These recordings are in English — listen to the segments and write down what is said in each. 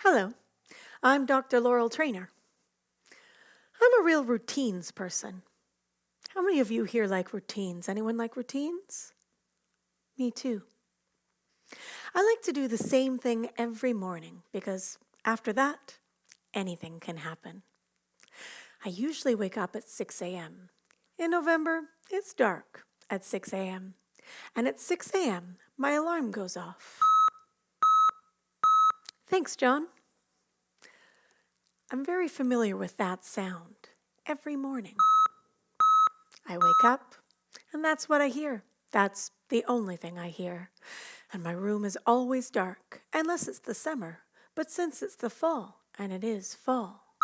Hello, I'm Dr. Laurel Trainor. I'm a real routines person. How many of you here like routines? Anyone like routines? Me too. I like to do the same thing every morning because after that, anything can happen. I usually wake up at 6 a.m. In November, it's dark at 6 a.m. And at 6 a.m., my alarm goes off. Thanks, John. I'm very familiar with that sound every morning. I wake up, and that's what I hear. That's the only thing I hear. And my room is always dark, unless it's the summer. But since it's the fall, and it is fall,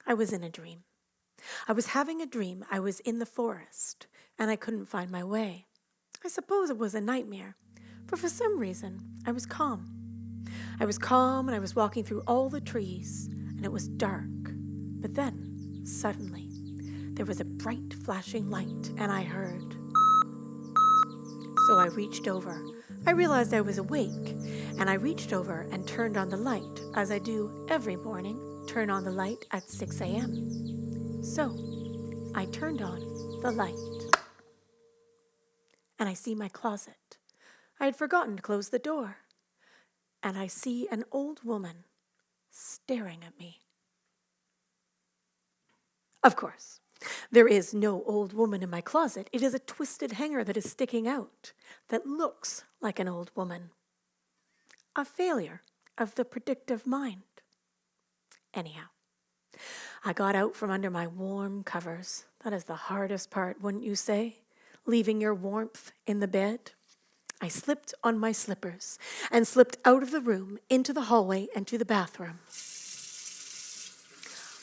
I was in a dream. I was having a dream. I was in the forest, and I couldn't find my way. I suppose it was a nightmare, for some reason, I was calm. I was calm, and I was walking through all the trees, and it was dark. But then, suddenly, there was a bright flashing light, and I heard. So I reached over. I realized I was awake, and I reached over and turned on the light, as I do every morning, turn on the light at 6 a.m. So I turned on the light, and I see my closet. I had forgotten to close the door, and I see an old woman staring at me. Of course, there is no old woman in my closet. It is a twisted hanger that is sticking out that looks like an old woman. A failure of the predictive mind. Anyhow, I got out from under my warm covers. That is the hardest part, wouldn't you say? Leaving your warmth in the bed. I slipped on my slippers and slipped out of the room into the hallway and to the bathroom.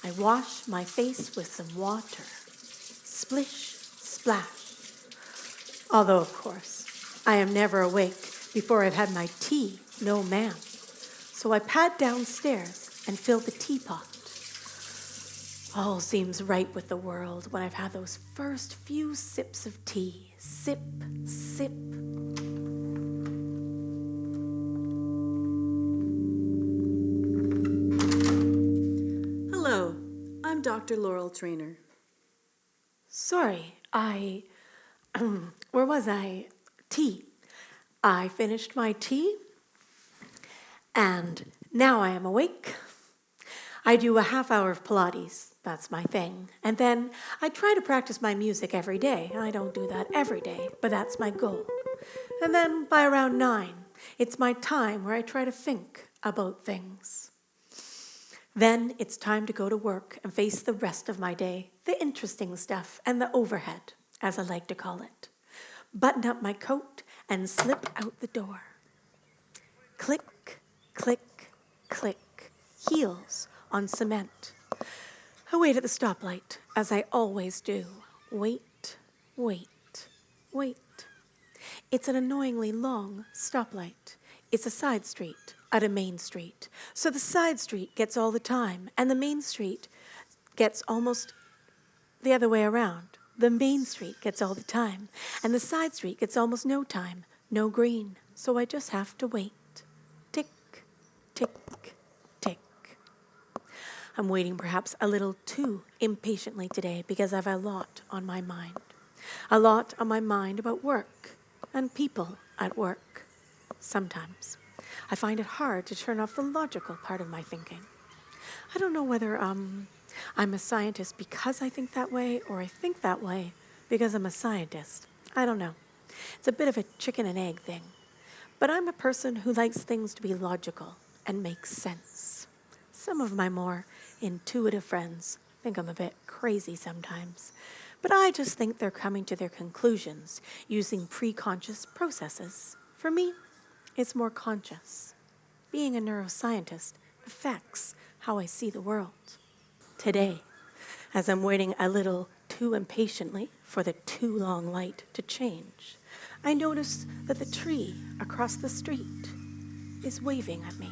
I washed my face with some water. Splish, splash. Although, of course, I am never awake before I've had my tea. No, ma'am. So I pad downstairs and fill the teapot. All seems right with the world when I've had those first few sips of tea. Sip, sip. Hello, I'm Dr. Laurel Trainor. Sorry, where was I? Tea. I finished my tea, and now I am awake. I do a half hour of Pilates, that's my thing. And then I try to practice my music every day. I don't do that every day, but that's my goal. And then by around 9, it's my time where I try to think about things. Then it's time to go to work and face the rest of my day, the interesting stuff and the overhead, as I like to call it. Button up my coat and slip out the door. Click, click, click, heels on cement. I wait at the stoplight, as I always do. Wait, wait, wait. It's an annoyingly long stoplight. It's a side street at a main street. So the side street gets all the time, and the main street gets almost the other way around. The main street gets all the time, and the side street gets almost no time, no green. So I just have to wait. Tick, tick, tick. I'm waiting perhaps a little too impatiently today because I have a lot on my mind. A lot on my mind about work and people at work. Sometimes I find it hard to turn off the logical part of my thinking. I don't know whether I'm a scientist because I think that way, or I think that way because I'm a scientist. I don't know. It's a bit of a chicken and egg thing. But I'm a person who likes things to be logical and make sense. Some of my more intuitive friends think I'm a bit crazy sometimes, but I just think they're coming to their conclusions using pre-conscious processes. For me, it's more conscious. Being a neuroscientist affects how I see the world. Today, as I'm waiting a little too impatiently for the too long light to change, I notice that the tree across the street is waving at me.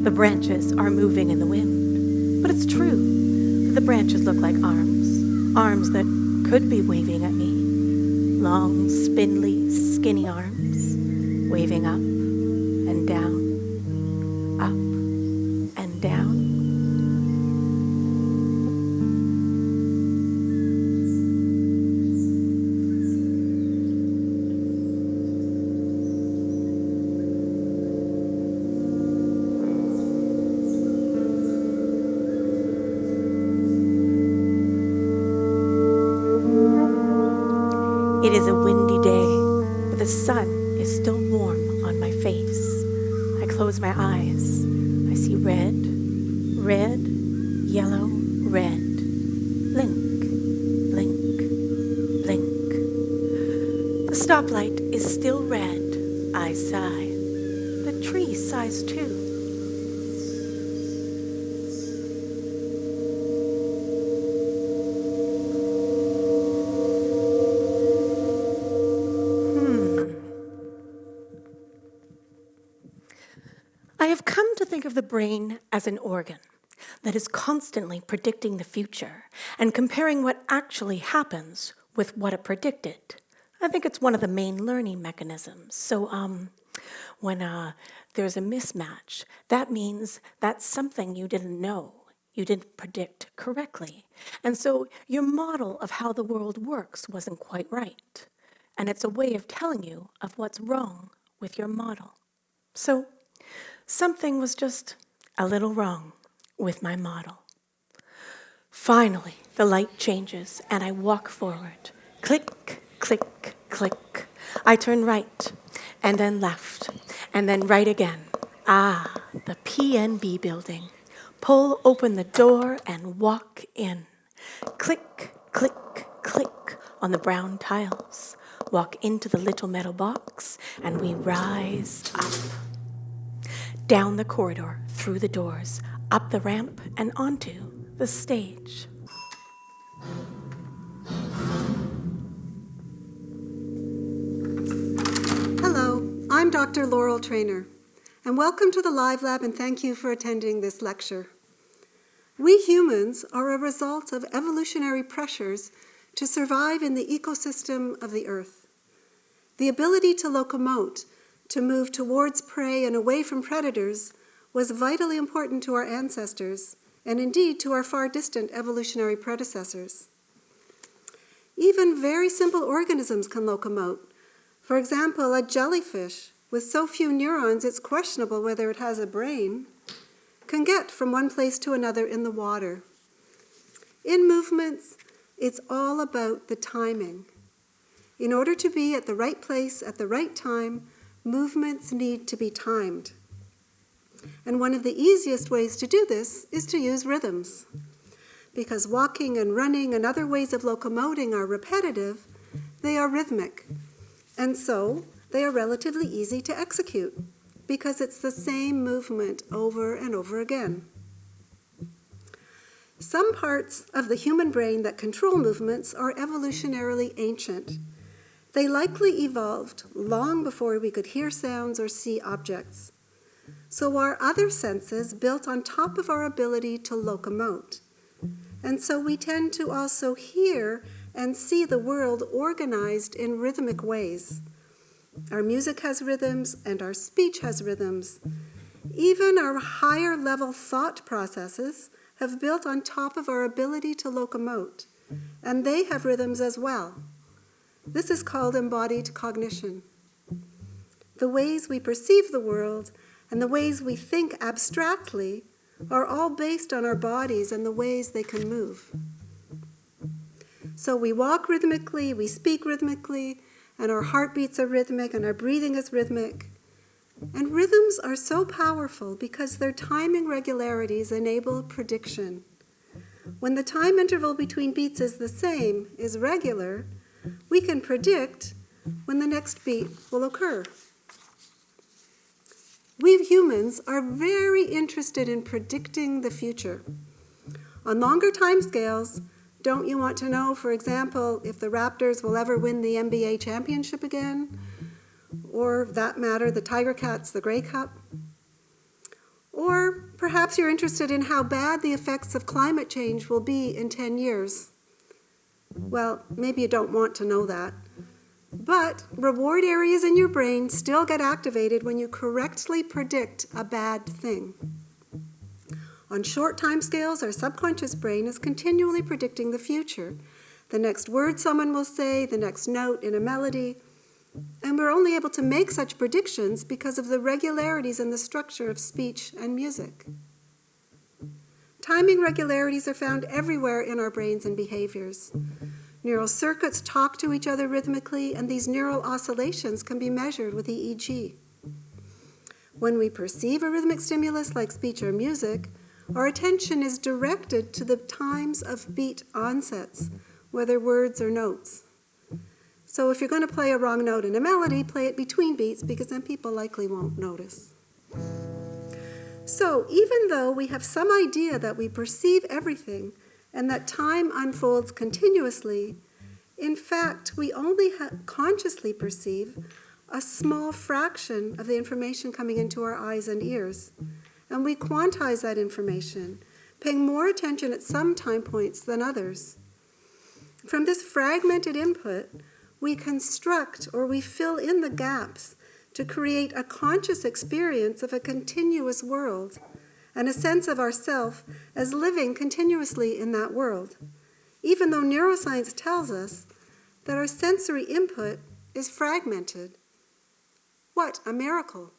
The branches are moving in the wind, but it's true that the branches look like arms that could be waving at me. Long, spindly, skinny arms, waving up and down, up and down. It is a windy day, but the sun is still warm on my face. I close my eyes. I see red, red, yellow, red. Blink, blink, blink. The stoplight is still red. I sigh. The tree sighs too. I have come to think of the brain as an organ that is constantly predicting the future and comparing what actually happens with what it predicted. I think it's one of the main learning mechanisms. So when there's a mismatch, that means that's something you didn't know, you didn't predict correctly. And so your model of how the world works wasn't quite right. And it's a way of telling you of what's wrong with your model. So something was just a little wrong with my model. Finally, the light changes and I walk forward. Click, click, click. I turn right and then left and then right again. Ah, the PNB building. Pull open the door and walk in. Click, click, click on the brown tiles. Walk into the little metal box and we rise up. Down the corridor, through the doors, up the ramp, and onto the stage. Hello, I'm Dr. Laurel Trainor, and welcome to the LIVELab, and thank you for attending this lecture. We humans are a result of evolutionary pressures to survive in the ecosystem of the Earth. The ability to locomote, to move towards prey and away from predators, was vitally important to our ancestors, and indeed to our far distant evolutionary predecessors. Even very simple organisms can locomote. For example, a jellyfish, with so few neurons it's questionable whether it has a brain, can get from one place to another in the water. In movements, it's all about the timing. In order to be at the right place at the right time, movements need to be timed. And one of the easiest ways to do this is to use rhythms. Because walking and running and other ways of locomoting are repetitive, they are rhythmic. And so they are relatively easy to execute because it's the same movement over and over again. Some parts of the human brain that control movements are evolutionarily ancient. They likely evolved long before we could hear sounds or see objects. So our other senses built on top of our ability to locomote. And so we tend to also hear and see the world organized in rhythmic ways. Our music has rhythms and our speech has rhythms. Even our higher level thought processes have built on top of our ability to locomote, and they have rhythms as well. This is called embodied cognition. The ways we perceive the world and the ways we think abstractly are all based on our bodies and the ways they can move. So we walk rhythmically, we speak rhythmically, and our heartbeats are rhythmic and our breathing is rhythmic. And rhythms are so powerful because their timing regularities enable prediction. When the time interval between beats is the same, is regular, we can predict when the next beat will occur. We humans are very interested in predicting the future. On longer time scales, don't you want to know, for example, if the Raptors will ever win the NBA championship again? Or, for that matter, the Tiger Cats, the Grey Cup? Or Perhaps you're interested in how bad the effects of climate change will be in 10 years. Well, maybe you don't want to know that. But reward areas in your brain still get activated when you correctly predict a bad thing. On short time scales, our subconscious brain is continually predicting the future, the next word someone will say, the next note in a melody, and we're only able to make such predictions because of the regularities in the structure of speech and music. Timing regularities are found everywhere in our brains and behaviors. Neural circuits talk to each other rhythmically, and these neural oscillations can be measured with EEG. When we perceive a rhythmic stimulus like speech or music, our attention is directed to the times of beat onsets, whether words or notes. So if you're going to play a wrong note in a melody, play it between beats, because then people likely won't notice. So even though we have some idea that we perceive everything and that time unfolds continuously, in fact, we only consciously perceive a small fraction of the information coming into our eyes and ears. And we quantize that information, paying more attention at some time points than others. From this fragmented input, we construct or we fill in the gaps to create a conscious experience of a continuous world and a sense of ourself as living continuously in that world, even though neuroscience tells us that our sensory input is fragmented. What a miracle!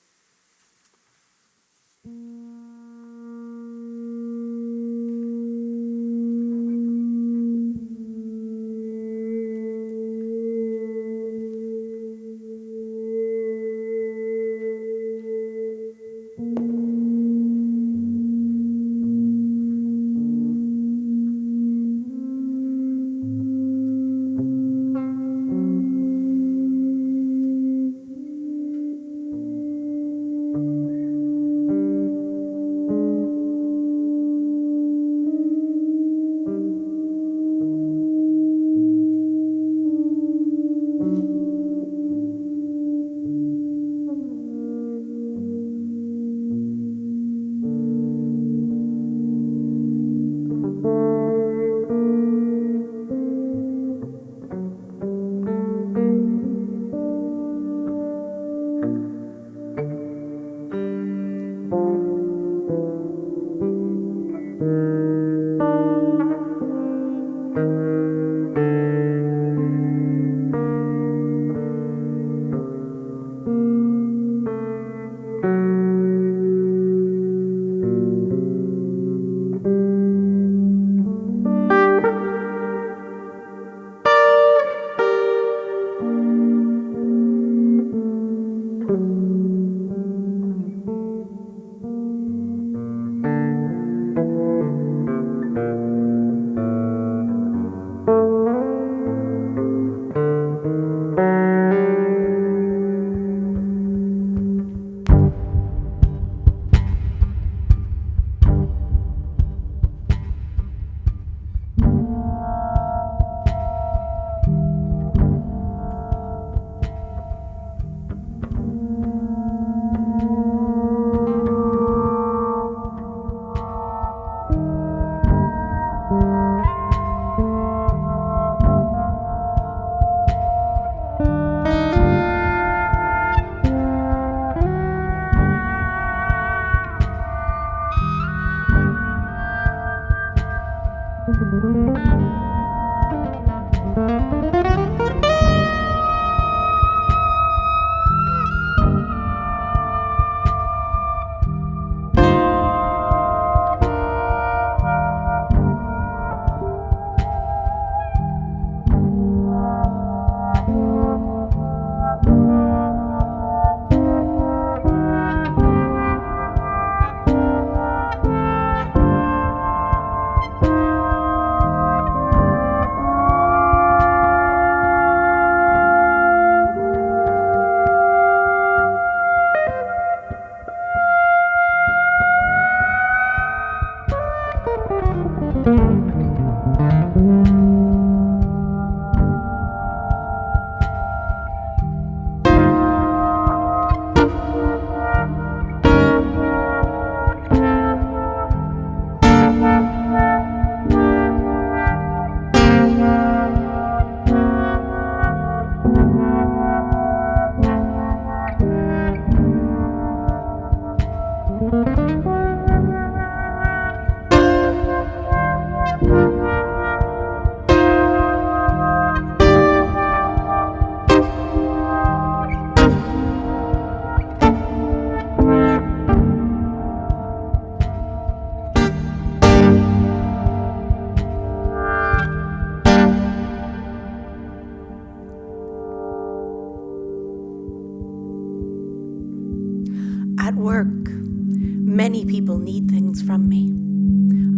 Many people need things from me.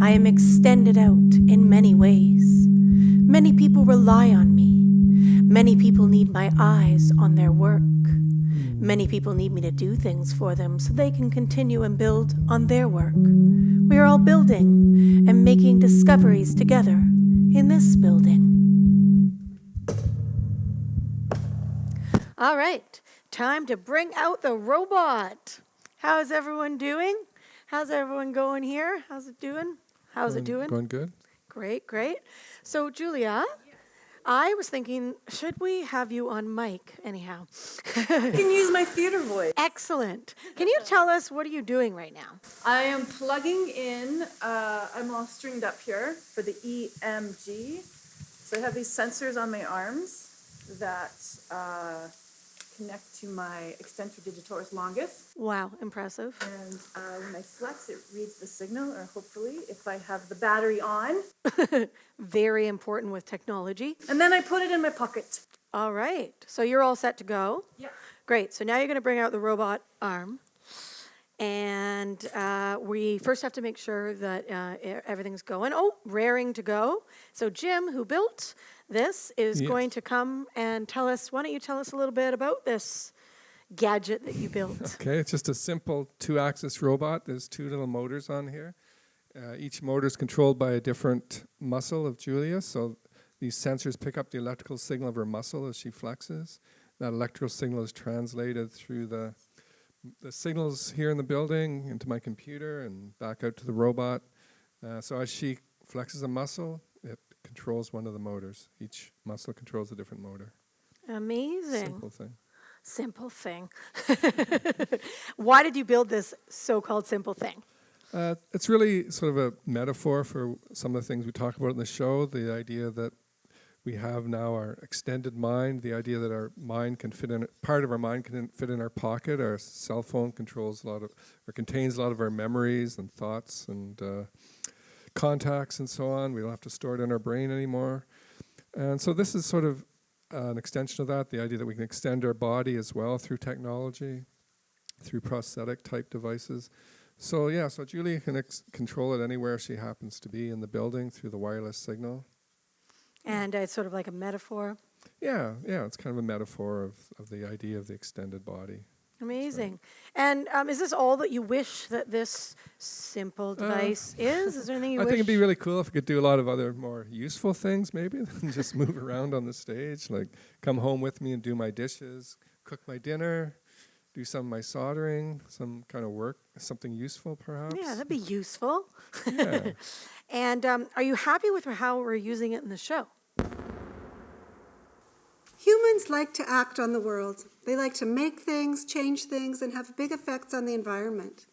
I am extended out in many ways. Many people rely on me. Many people need my eyes on their work. Many people need me to do things for them so they can continue and build on their work. We are all building and making discoveries together in this building. All right, time to bring out the robot. How's everyone doing? How's everyone going here? How's it doing? How's it doing? Going good. Great, great. So, Julia, I was thinking, should we have you on mic anyhow? I can use my theater voice. Excellent. Can you tell us, what are you doing right now? I am plugging in, I'm all stringed up here for the EMG. So I have these sensors on my arms that connect to my extensor digitoris longus. Wow, impressive. And when I flex, it reads the signal, or hopefully, if I have the battery on. Very important with technology. And then I put it in my pocket. All right, so you're all set to go? Yeah. Great, so now you're going to bring out the robot arm. And we first have to make sure that everything's going. Oh, raring to go. So Jim, who built this, is going to come and tell us, why don't you tell us a little bit about this gadget that you built? Okay, it's just a simple 2-axis robot. There's 2 little motors on here. Each motor is controlled by a different muscle of Julia. So these sensors pick up the electrical signal of her muscle as she flexes. That electrical signal is translated through the signals here in the building into my computer and back out to the robot. So as she flexes a muscle, it controls one of the motors. Each muscle controls a different motor. Amazing. Simple thing. Simple thing. Why did you build this so-called simple thing? It's really sort of a metaphor for some of the things we talk about in the show, the idea that we have now our extended mind, the idea that our mind can fit in, part of our mind can fit in our pocket. Our cell phone controls contains a lot of our memories and thoughts and contacts and so on. We don't have to store it in our brain anymore. And so this is sort of an extension of that, the idea that we can extend our body as well through technology, through prosthetic type devices. So yeah, so Julia can control it anywhere she happens to be in the building through the wireless signal. And it's sort of like a metaphor. Yeah, it's kind of a metaphor of the idea of the extended body. Amazing. And is this all that you wish that this simple device is? Is there anything you I wish? think it'd be really cool if we could do a lot of other more useful things maybe than just move around on the stage, like come home with me and do my dishes, cook my dinner, do some of my soldering, some kind of work, something useful perhaps. Yeah, that'd be useful. Yeah. And are you happy with how we're using it in the show? Humans like to act on the world. They like to make things, change things, and have big effects on the environment.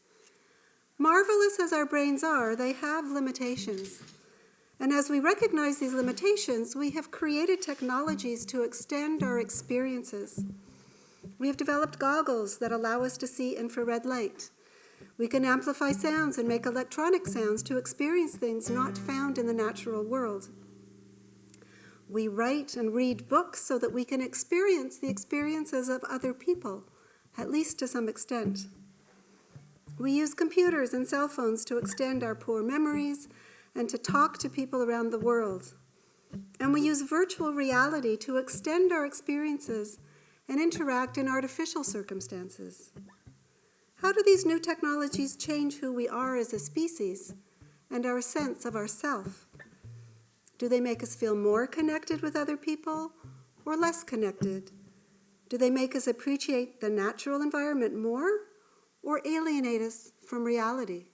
Marvelous as our brains are, they have limitations. And as we recognize these limitations, we have created technologies to extend our experiences. We have developed goggles that allow us to see infrared light. We can amplify sounds and make electronic sounds to experience things not found in the natural world. We write and read books so that we can experience the experiences of other people, at least to some extent. We use computers and cell phones to extend our poor memories and to talk to people around the world. And we use virtual reality to extend our experiences and interact in artificial circumstances. How do these new technologies change who we are as a species and our sense of ourself? Do they make us feel more connected with other people or less connected? Do they make us appreciate the natural environment more or alienate us from reality?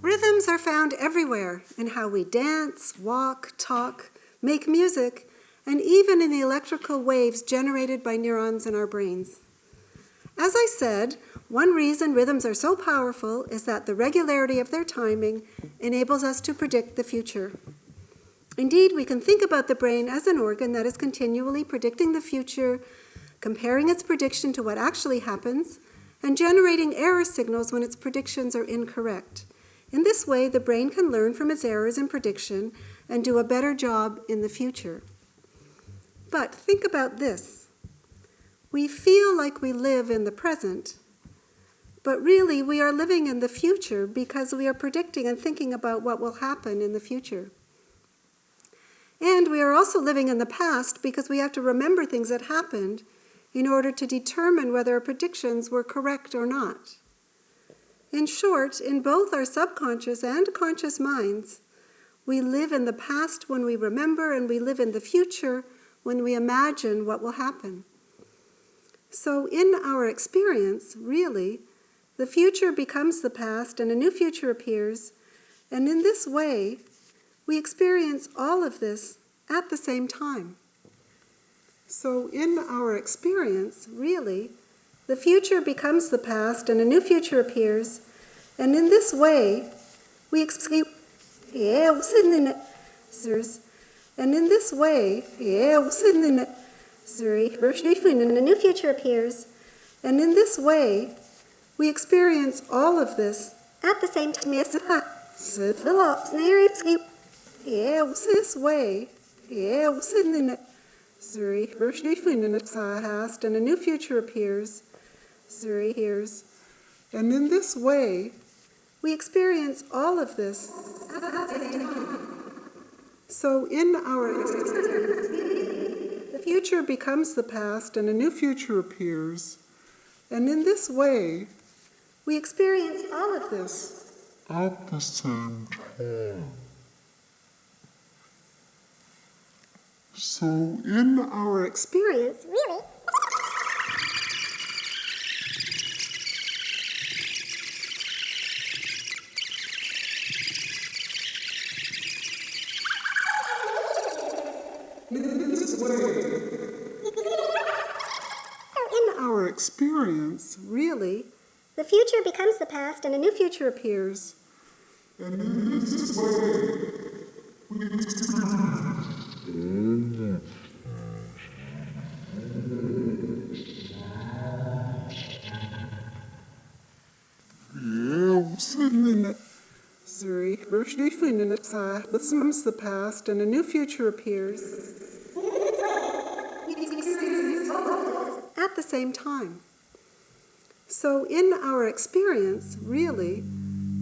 Rhythms are found everywhere in how we dance, walk, talk, make music, and even in the electrical waves generated by neurons in our brains. As I said, one reason rhythms are so powerful is that the regularity of their timing enables us to predict the future. Indeed, we can think about the brain as an organ that is continually predicting the future, comparing its prediction to what actually happens, and generating error signals when its predictions are incorrect. In this way, the brain can learn from its errors in prediction and do a better job in the future. But think about this. We feel like we live in the present, but really we are living in the future because we are predicting and thinking about what will happen in the future. And we are also living in the past because we have to remember things that happened in order to determine whether our predictions were correct or not. In short, in both our subconscious and conscious minds, we live in the past when we remember, and we live in the future when we imagine what will happen. So in our experience, really, the future becomes the past and a new future appears, and in this way, we experience all of this at the same time. So in our experience, really, the future becomes the past and a new future appears, and in this way, we experience, and in this way, and a new future appears, and in this way, we experience all of this at the same time. This way, and a new future appears, and in this way, we experience all of this. So in our experience, the future becomes the past and a new future appears, and in this way, we experience all of this at the same time. So in our experience, really, experience, really, the future becomes the past and a new future appears. And in this way, we becomes the past and a new future appears at the same time. So in our experience, really,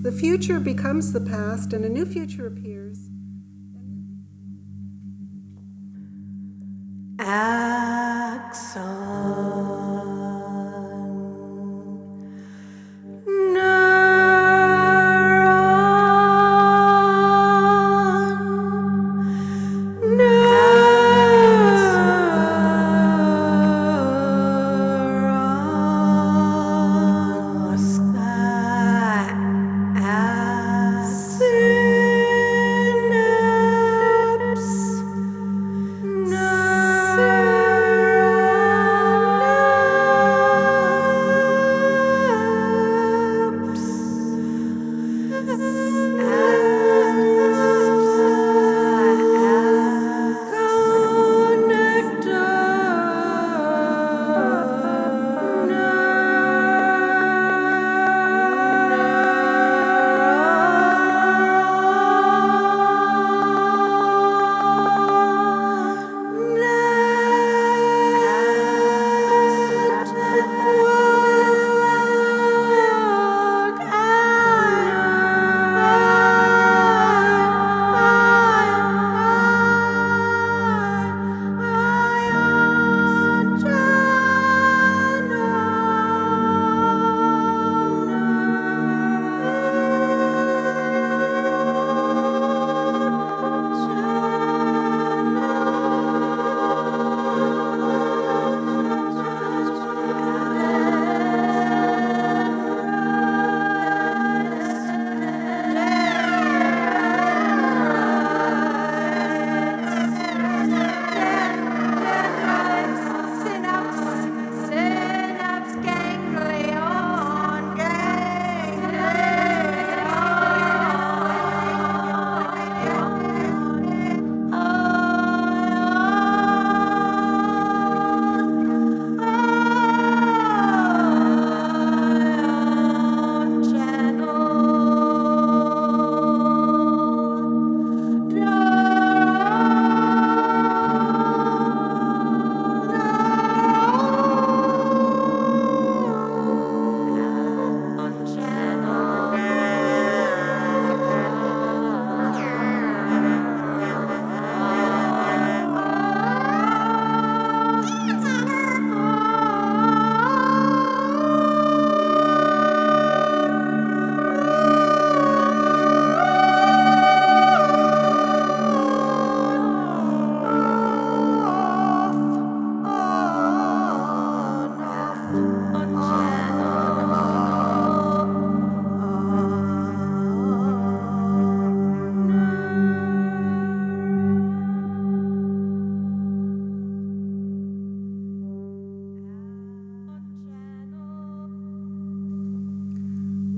the future becomes the past and a new future appears. Axon. No.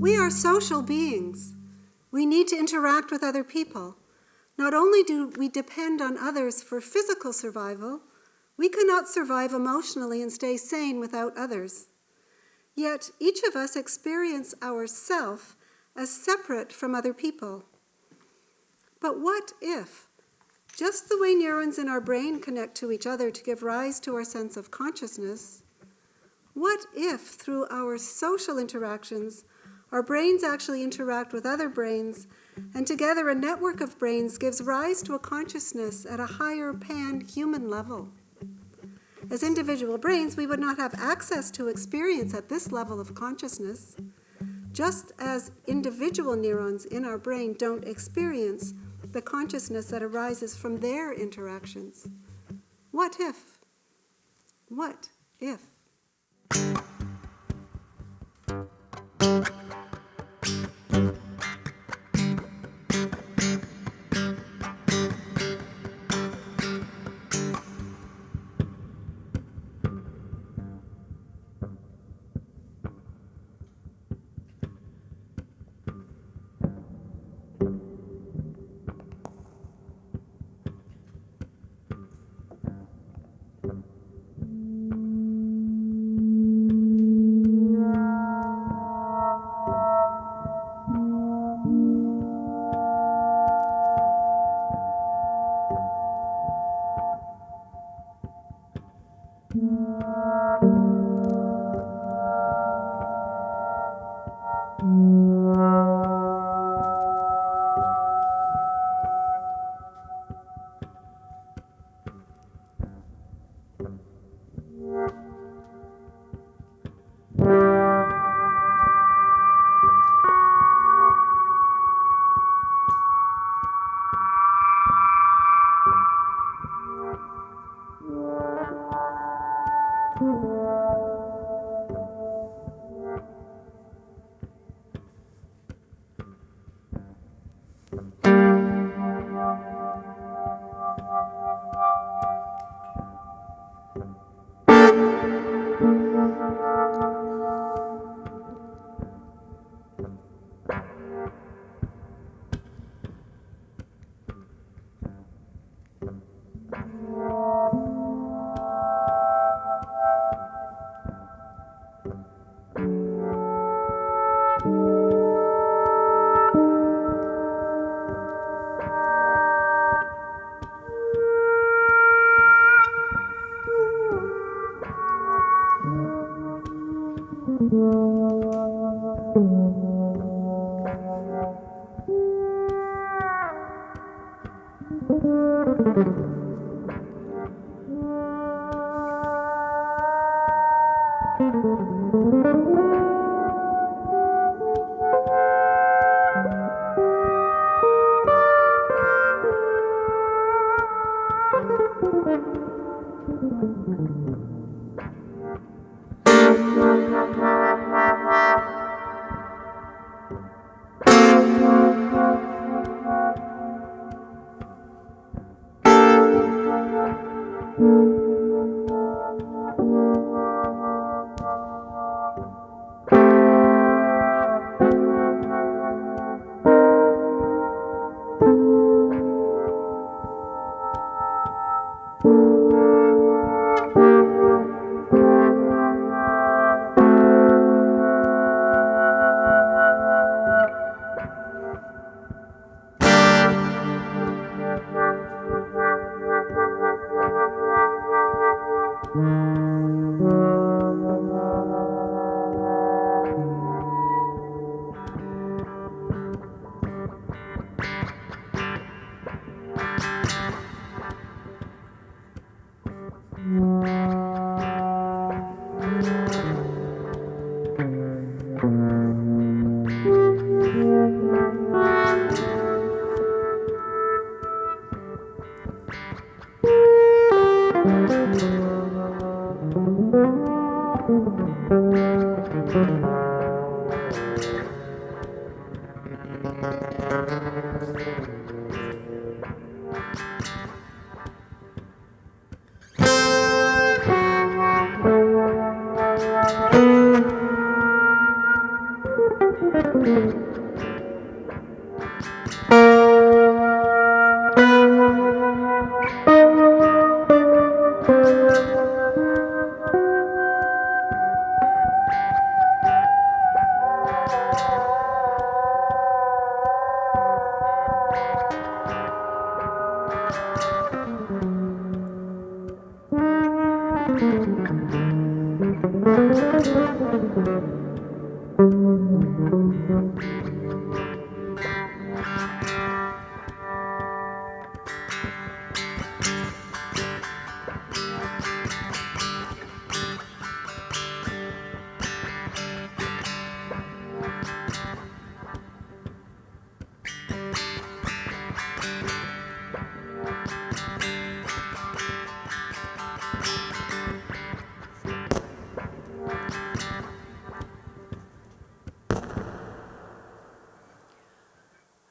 We are social beings. We need to interact with other people. Not only do we depend on others for physical survival, we cannot survive emotionally and stay sane without others. Yet each of us experience ourself as separate from other people. But what if, just the way neurons in our brain connect to each other to give rise to our sense of consciousness, what if through our social interactions, our brains actually interact with other brains, and together a network of brains gives rise to a consciousness at a higher pan-human level? As individual brains, we would not have access to experience at this level of consciousness, just as individual neurons in our brain don't experience the consciousness that arises from their interactions. What if? What if?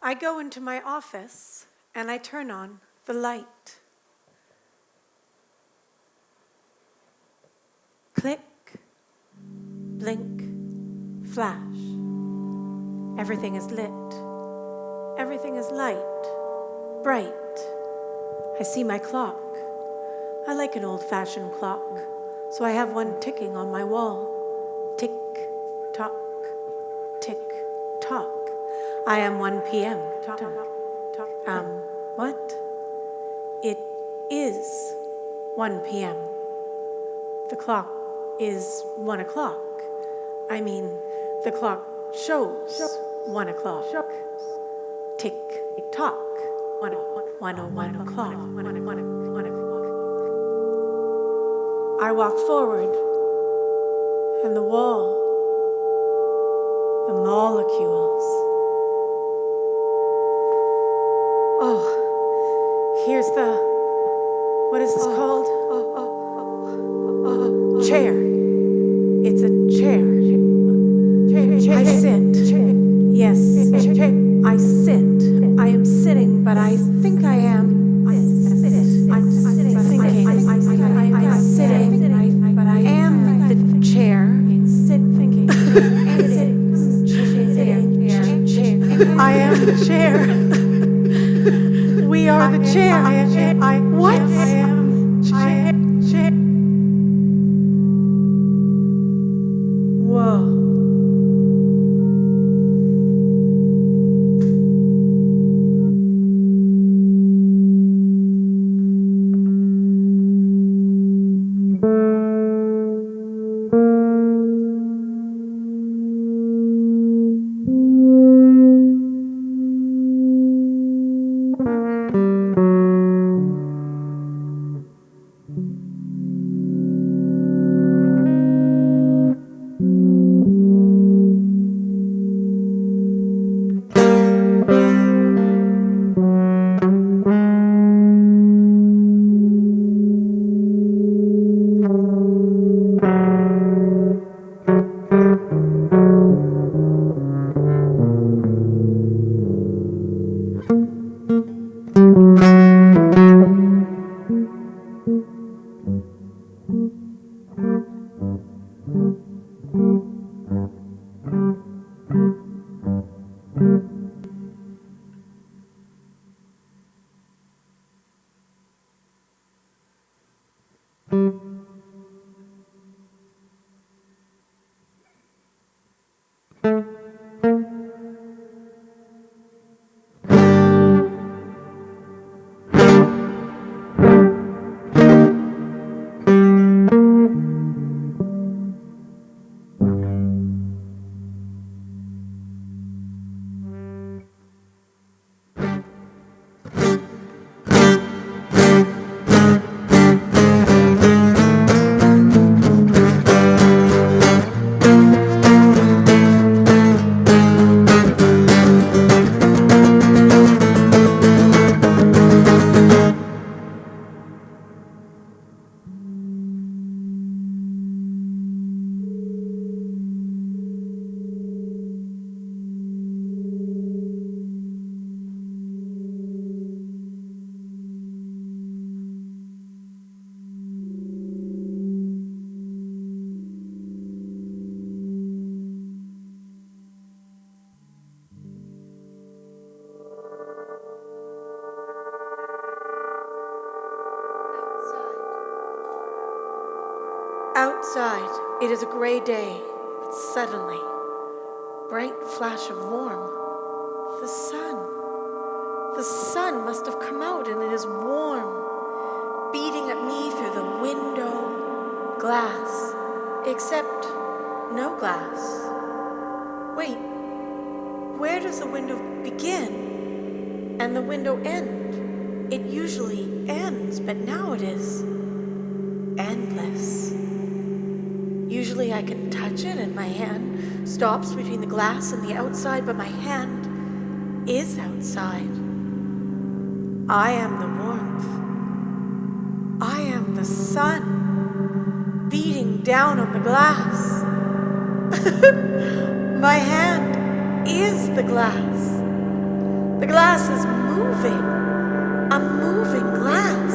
I go into my office and I turn on the light. Click, blink, flash. Everything is lit. Everything is light, bright. I see my clock. I like an old-fashioned clock, so I have one ticking on my wall. Tick, tock, tick, tock. I am 1 p.m. What? It is 1 p.m. The clock is 1 o'clock. I mean, the clock shows 1 o'clock. Tick, tock, 1 o'clock. I walk forward, and the wall, the molecules. Oh, here's the, what is this called? Chair. It's a chair. I sit. Yes, I sit. I am sitting, but I think I am. I'm sitting. I'm sitting, but I am the chair. I am the chair. We are the chair. What? I am chair. Whoa. outside. It is a gray day, but suddenly, bright flash of warm. The sun. The sun must have come out and it is warm, beating at me through the window glass, except no glass. Wait, where does the window begin and the window end? It usually ends, but now it is endless. Usually I can touch it and my hand stops between the glass and the outside, but my hand is outside. I am the warmth. I am the sun beating down on the glass. My hand is the glass. The glass is moving. A moving glass.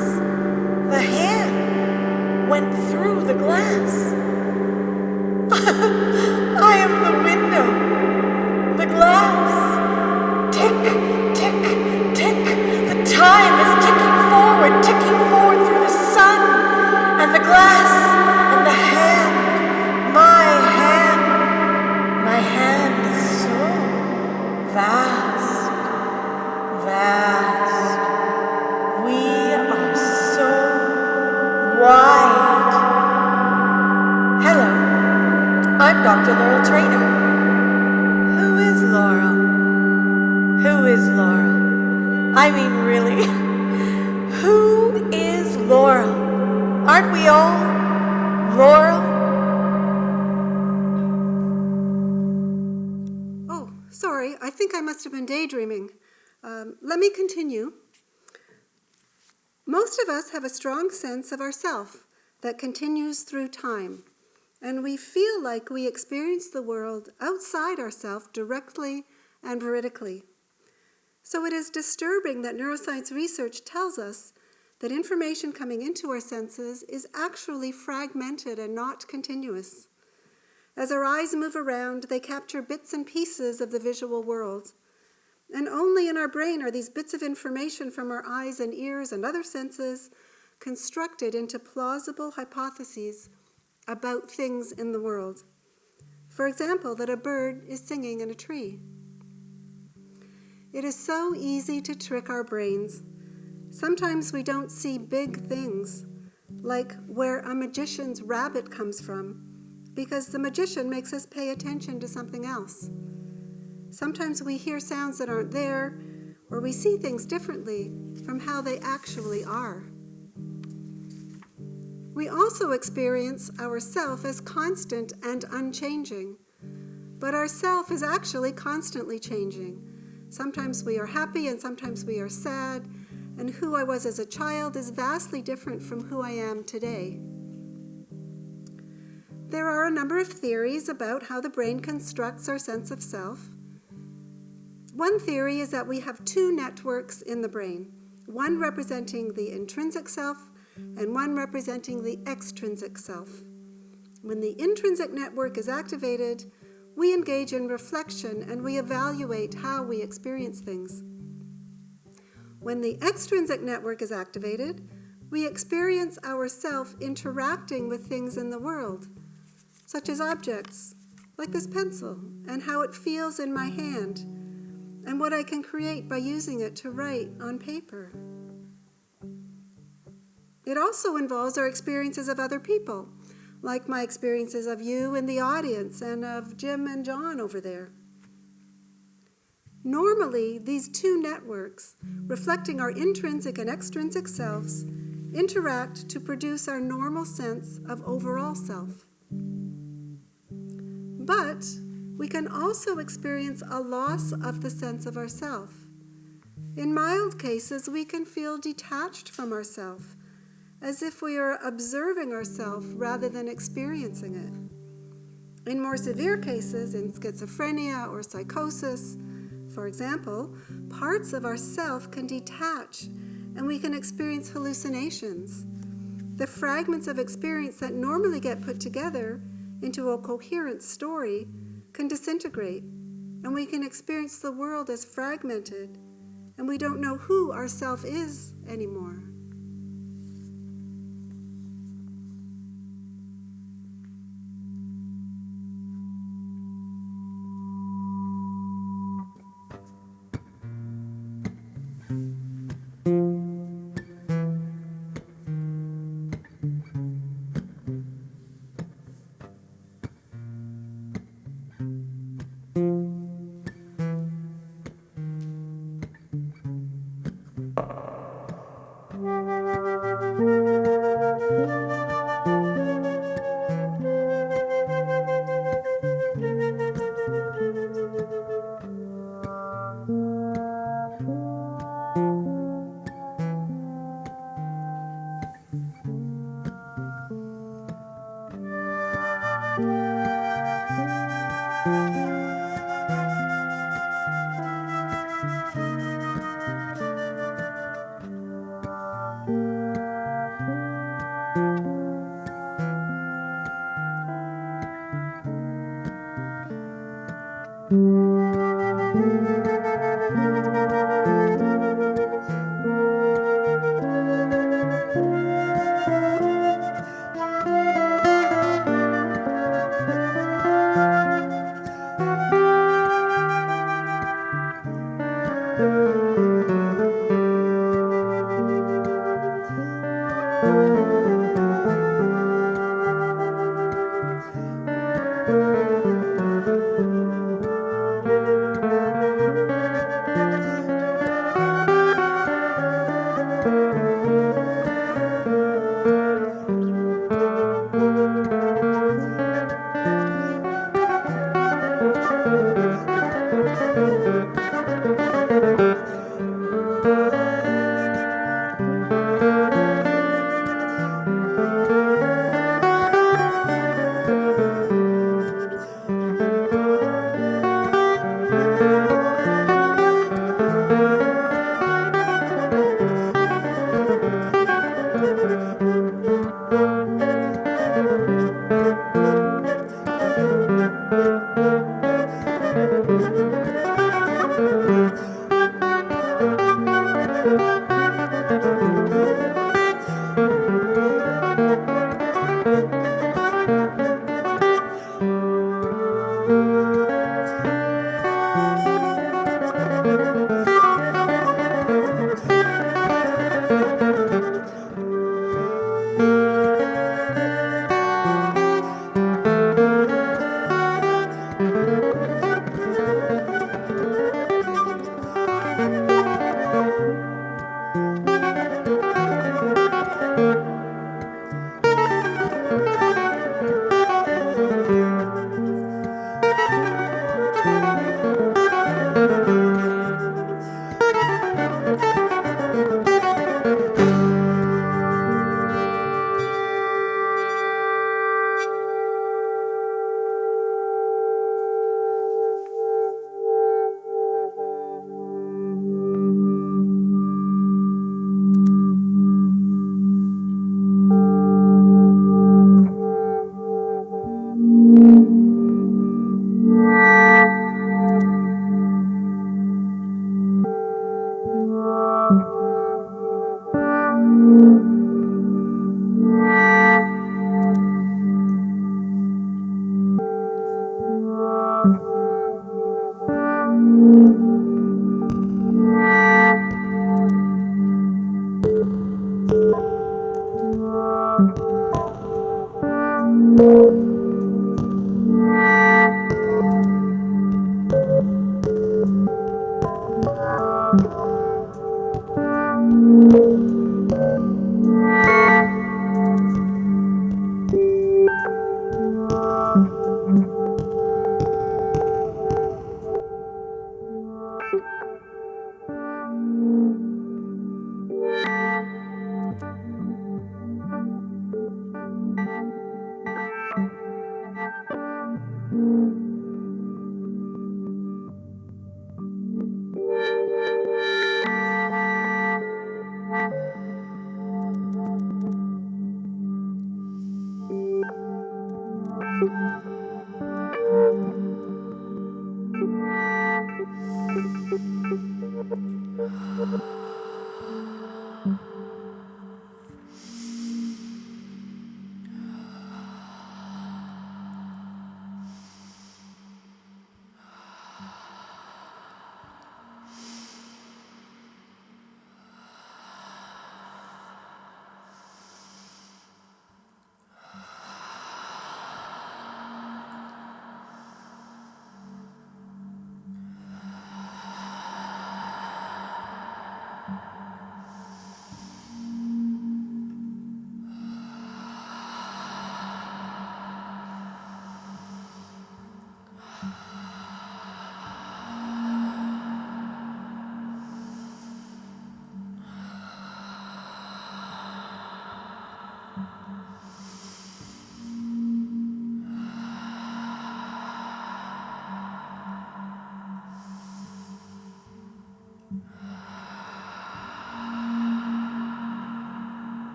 The hand went through the glass. I am the window. The glass. Tick, tick, tick. The time is ticking forward through the sun and the glass and the hand. My hand is so vast, vast. We are so wide. Hello, I'm Dr. Laurel Trainor. Who is Laurel? Who is Laurel? I mean, really, who is Laurel? Aren't we all Laurel? Oh, sorry, I think I must have been daydreaming. Let me continue. Most of us have a strong sense of ourself that continues through time, and we feel like we experience the world outside ourselves directly and veridically. So it is disturbing that neuroscience research tells us that information coming into our senses is actually fragmented and not continuous. As our eyes move around, they capture bits and pieces of the visual world. And only in our brain are these bits of information from our eyes and ears and other senses constructed into plausible hypotheses about things in the world. For example, that a bird is singing in a tree. It is so easy to trick our brains. Sometimes we don't see big things, like where a magician's rabbit comes from, because the magician makes us pay attention to something else. Sometimes we hear sounds that aren't there, or we see things differently from how they actually are. We also experience ourself as constant and unchanging, but ourself is actually constantly changing. Sometimes we are happy and sometimes we are sad, and who I was as a child is vastly different from who I am today. There are a number of theories about how the brain constructs our sense of self. One theory is that we have two networks in the brain, one representing the intrinsic self and one representing the extrinsic self. When the intrinsic network is activated, we engage in reflection and we evaluate how we experience things. When the extrinsic network is activated, we experience ourself interacting with things in the world, such as objects, like this pencil, and how it feels in my hand, and what I can create by using it to write on paper. It also involves our experiences of other people, like my experiences of you in the audience and of Jim and John over there. Normally, these two networks, reflecting our intrinsic and extrinsic selves, interact to produce our normal sense of overall self. But we can also experience a loss of the sense of ourself. In mild cases, we can feel detached from ourself, as if we are observing ourselves rather than experiencing it. In more severe cases, in schizophrenia or psychosis, for example, parts of ourself can detach and we can experience hallucinations. The fragments of experience that normally get put together into a coherent story can disintegrate, and we can experience the world as fragmented, and we don't know who our self is anymore.